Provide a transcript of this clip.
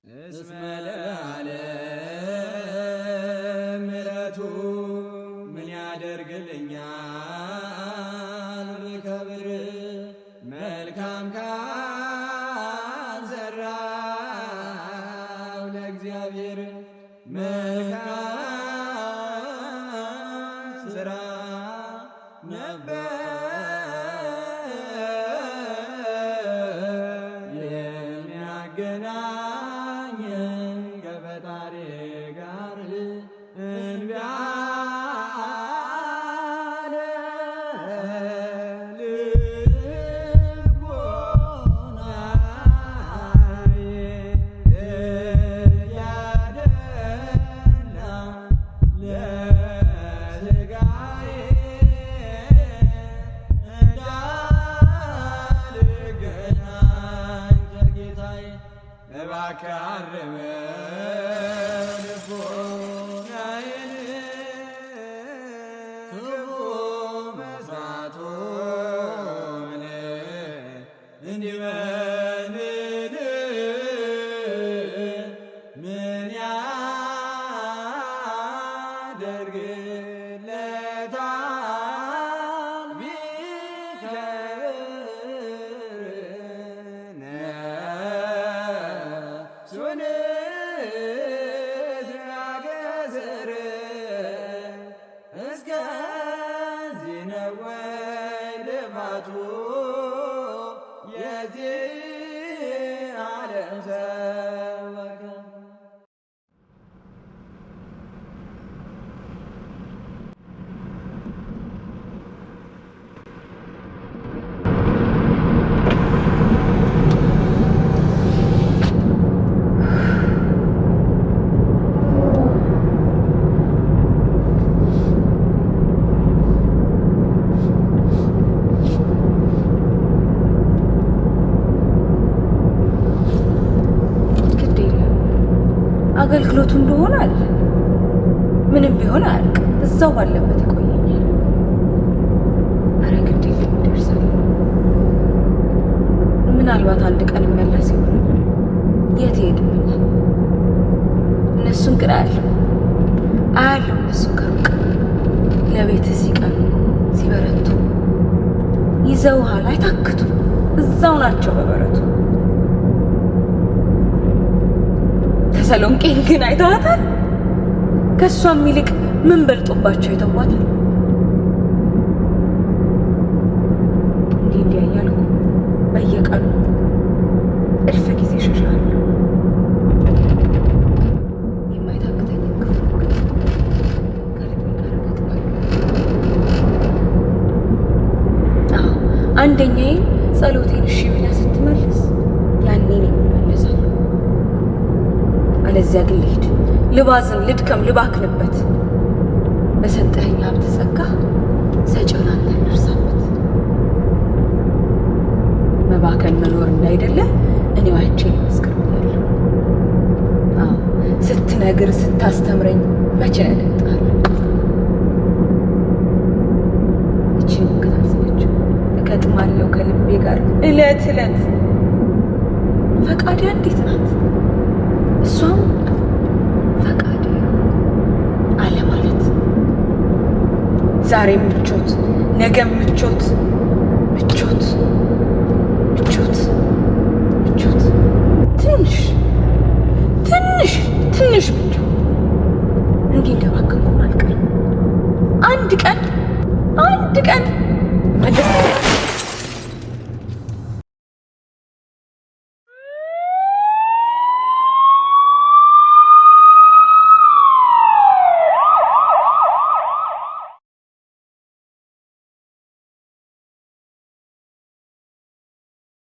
እስመ ለዓለም ምሕረቱ ምን ያደርግልኛል ብከብር መልካም ካልዘራው ለእግዚአብሔር መልካም ስራ ነበር የሚያገናኘን ከፈጣሪ ጋር እንቢ አለ ልቦናዬ እያደላ ለሥጋዬ እንዳልገናኝ ከጌታዬ እባክህ አርመው ልቦናዬን ክፉ መስራቱን እንዲመልል ምን ያደርግለታል ቢከብር ነፍሱን ሲያገዝር እስከዚህ ነው ወይ ልፋቱ የዚህ ዓለም ሰበካ አገልግሎቱ እንደሆነ አለ ምንም ቢሆን አያልቅም። እዛው ባለበት ይቆየኛል። አረ ግድ የለም ይደርሳል። ምናልባት አንድ ቀን መለስ ይሆናል። የት ይሄድብኛል? እነሱን ግን አያለሁ እነሱን ከሩቅ ለቤትህ ሲቀኑ ሲበረቱ ይዘውሃል፣ አይታክቱ፣ እዛው ናቸው በበረቱ። ተሰሎንቄን ግን አይተዋታል? ከሷም ይልቅ ምን በልጦባቸው ይተዋታል? እንዲህ እያልኩ በየቀኑ እልፍ ጊዜ እሸሻለሁ። የማይታክተኝ ክፉ ከልቤ ጋር እገጥማለሁ። አንደኛዬን ጸሎቴን እሺ ብላ ስትመልስ ያኔ ነው የምመለሳለሁ። አለዚያ ግን ልሂድ፣ ልባዝን፣ ልድከም፣ ልባክንበት። በሰጠኸኝ ሀብት ጸጋ ሰጪውን አንተ ደርሳበት። መባከን መኖር እንዳይደለ እኔው አይቼ መስክሬያለሁ። ስትነግር ስታስተምረኝ መቼ ያደምጣል? እቺን ከታዘለችው እገጥማለሁ ከልቤ ጋር እለት እለት። ፈቃዴ እንዴት ናት? እሷም ፈቃዴ አለ ማለት። ዛሬም ምቾት፣ ነገም ምቾት፣ ምቾት፣ ምቾት፣ ምቾት። ትንሽ ትንሽ ትንሽ ብቻ እንዲህ እንደባከንኩም አልቀርም። አንድ ቀን